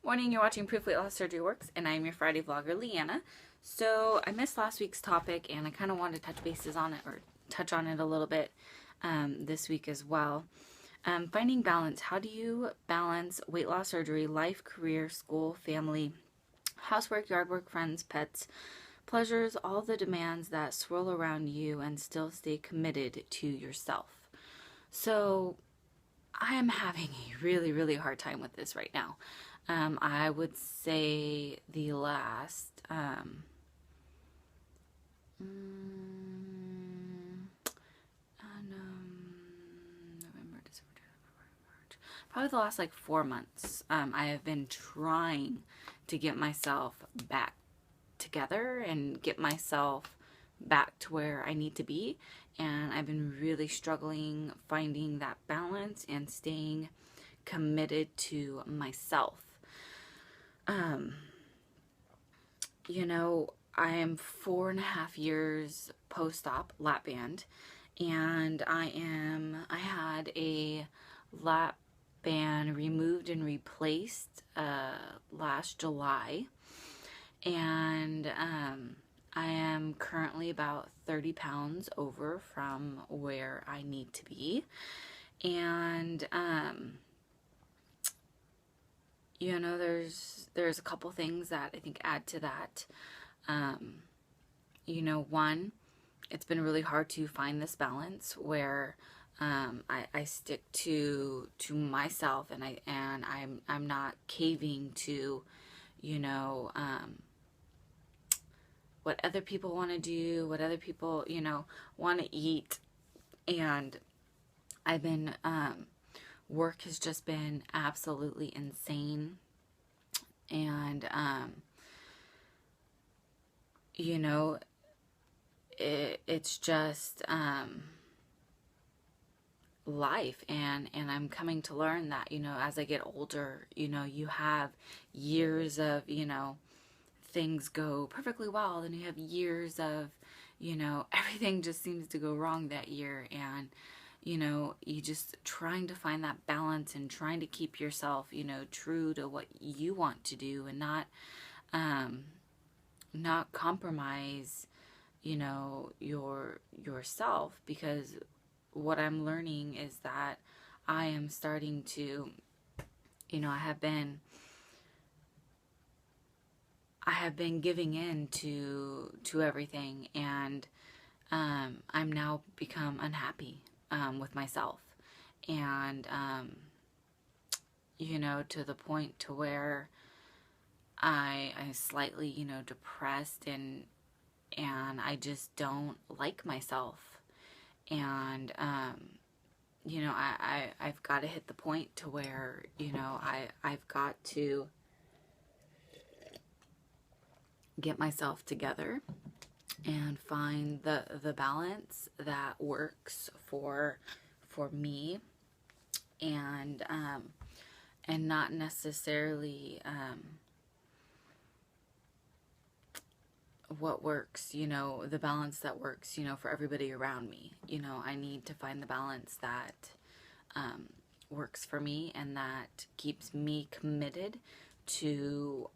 Morning, you're watching Proof Weight Loss Surgery Works, and I'm your Friday vlogger, Leanna. So I missed last week's topic, and I kind of wanted to touch bases on it, or touch on it a little bit this week as well. Finding balance. How do you balance weight loss surgery, life, career, school, family, housework, yard work, friends, pets, pleasures, all the demands that swirl around you, and still stay committed to yourself? So I am having a really, really hard time with this right now. I would say the last November, December, January, March, probably the last like 4 months. I have been trying to get myself back together and get myself back to where I need to be, and I've been really struggling finding that balance and staying committed to myself. You know, I am 4.5 years post-op lap band, and I had a lap band removed and replaced last July, and I am currently about 30 pounds over from where I need to be, and you know, there's a couple things that I think add to that. You know, one, it's been really hard to find this balance where I stick to myself, and I'm not caving to, you know, what other people want to do, what other people, you know, want to eat. And I've been work has just been absolutely insane, and you know, it's just life, and I'm coming to learn that, you know, as I get older, you know, you have years of, you know, things go perfectly well, then you have years of, you know, everything just seems to go wrong that year, and you know, you just trying to find that balance and trying to keep yourself, you know, true to what you want to do, and not compromise, you know, yourself, because what I'm learning is that I am starting to, you know, I have been giving in to everything, and I'm now become unhappy with myself, and you know, to the point to where I'm slightly, you know, depressed, and I just don't like myself, and you know, I've got to hit the point to where, you know, I've got to get myself together and find the balance that works for me, and not necessarily what works, you know, the balance that works, you know, for everybody around me. You know, I need to find the balance that works for me, and that keeps me committed to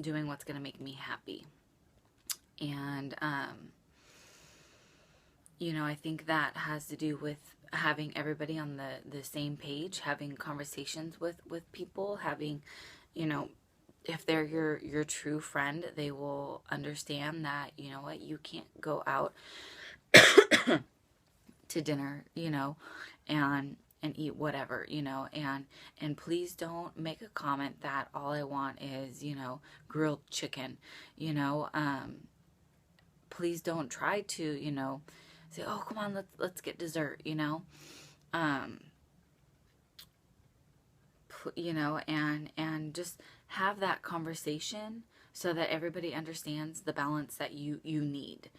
doing what's going to make me happy. And you know, I think that has to do with having everybody on the same page, having conversations with people, having, you know, if they're your true friend, they will understand that, you know what, you can't go out to dinner, you know, and eat whatever, you know, and please don't make a comment that all I want is, you know, grilled chicken, you know. Please don't try to, you know, say, oh, come on, let's get dessert, you know. You know, and just have that conversation so that everybody understands the balance that you need.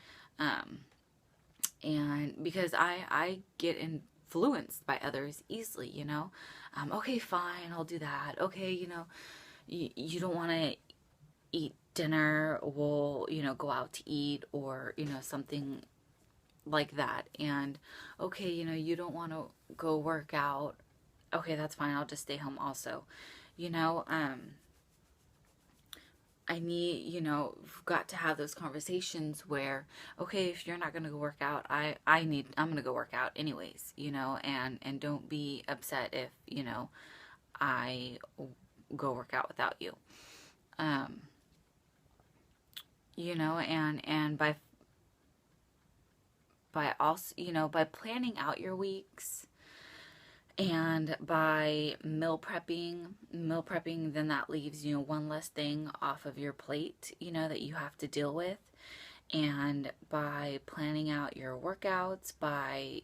And because I get influenced by others easily, you know. Okay, fine, I'll do that. Okay, you know, you don't want to eat dinner, we'll, you know, go out to eat, or, you know, something like that. And okay, you know, you don't want to go work out, okay, that's fine, I'll just stay home also, you know. I need, we've got to have those conversations where, okay, if you're not going to go work out, I'm going to go work out anyways, and don't be upset if, I go work out without you. And by also, by planning out your weeks and by meal prepping, then that leaves, one less thing off of your plate, that you have to deal with. And by planning out your workouts, by,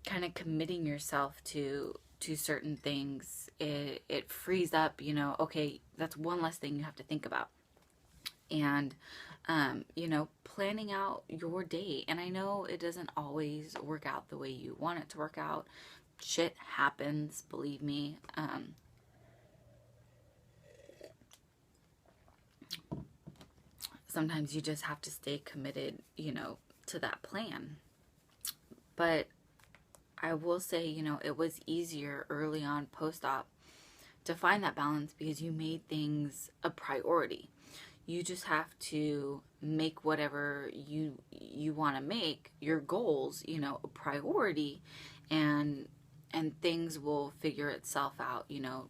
kind of committing yourself to certain things, it frees up, okay, that's one less thing you have to think about. And planning out your day. And I know it doesn't always work out the way you want it to work out. Shit happens, believe me. Sometimes you just have to stay committed, to that plan. But I will say, it was easier early on post-op to find that balance because you made things a priority. You just have to make whatever you want to make, your goals, a priority, and things will figure itself out,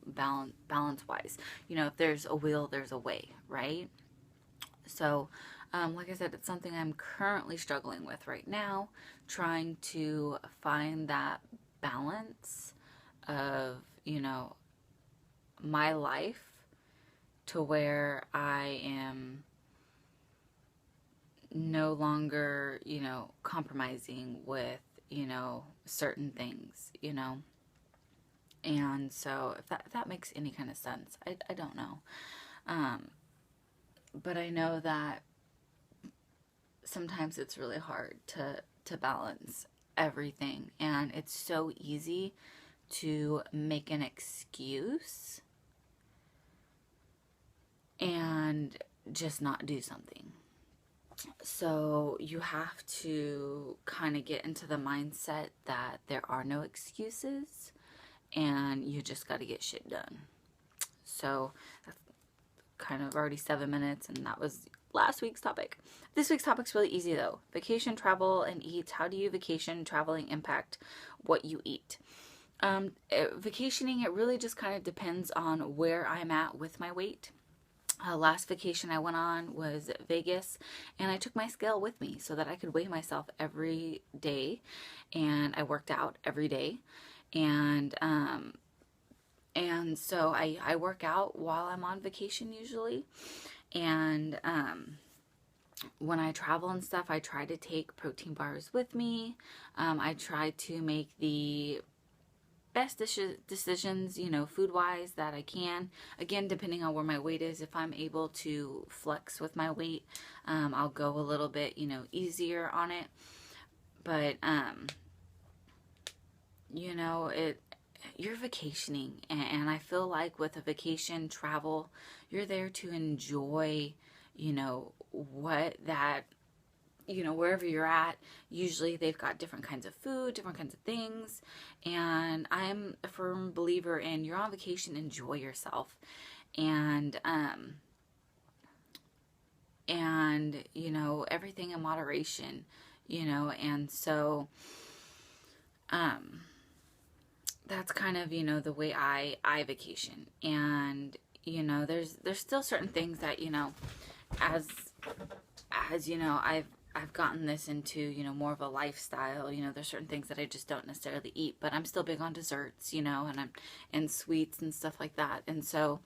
balance wise. If there's a will, there's a way, right? So, like I said, it's something I'm currently struggling with right now, trying to find that balance of, my life to where I am no longer, compromising with, certain things, And so if that makes any kind of sense, I don't know. But I know that sometimes it's really hard to balance everything. And it's so easy to make an excuse and just not do something. So you have to kind of get into the mindset that there are no excuses and you just got to get shit done. So that's kind of already 7 minutes, and that was last week's topic. This week's topic's really easy though. Vacation, travel, and eat. How do you vacation, traveling impact what you eat? Vacationing, it really just kind of depends on where I'm at with my weight. Last vacation I went on was Vegas, and I took my scale with me so that I could weigh myself every day, and I worked out every day, and so I work out while I'm on vacation usually, and when I travel and stuff, I try to take protein bars with me. I try to make the best decisions, food-wise that I can. Again, depending on where my weight is, if I'm able to flex with my weight, I'll go a little bit, easier on it. But, you're vacationing, and I feel like with a vacation travel, you're there to enjoy, what that, wherever you're at. Usually they've got different kinds of food, different kinds of things, and I'm a firm believer in you're on vacation, enjoy yourself, and everything in moderation, and so that's kind of, the way I vacation. And, there's still certain things that, as I've gotten this into, more of a lifestyle, there's certain things that I just don't necessarily eat, but I'm still big on desserts, and sweets and stuff like that. And so,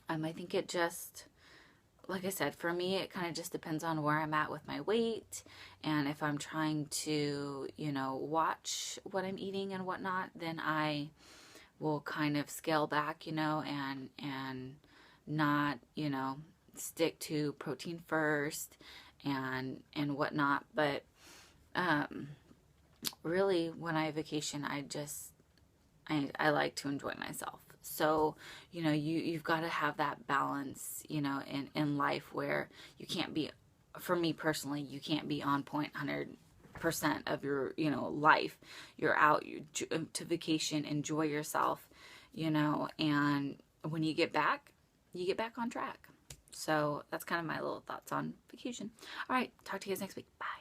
I think it just, like I said, for me, it kind of just depends on where I'm at with my weight, and if I'm trying to, watch what I'm eating and whatnot, then I will kind of scale back, and not, stick to protein first and whatnot. But really, when I vacation, I like to enjoy myself. So, you've got to have that balance, in life where you can't be, for me personally, you can't be on point 100% of your, life. You're out to vacation, enjoy yourself, and when you get back on track. So that's kind of my little thoughts on vacation. All right, talk to you guys next week. Bye.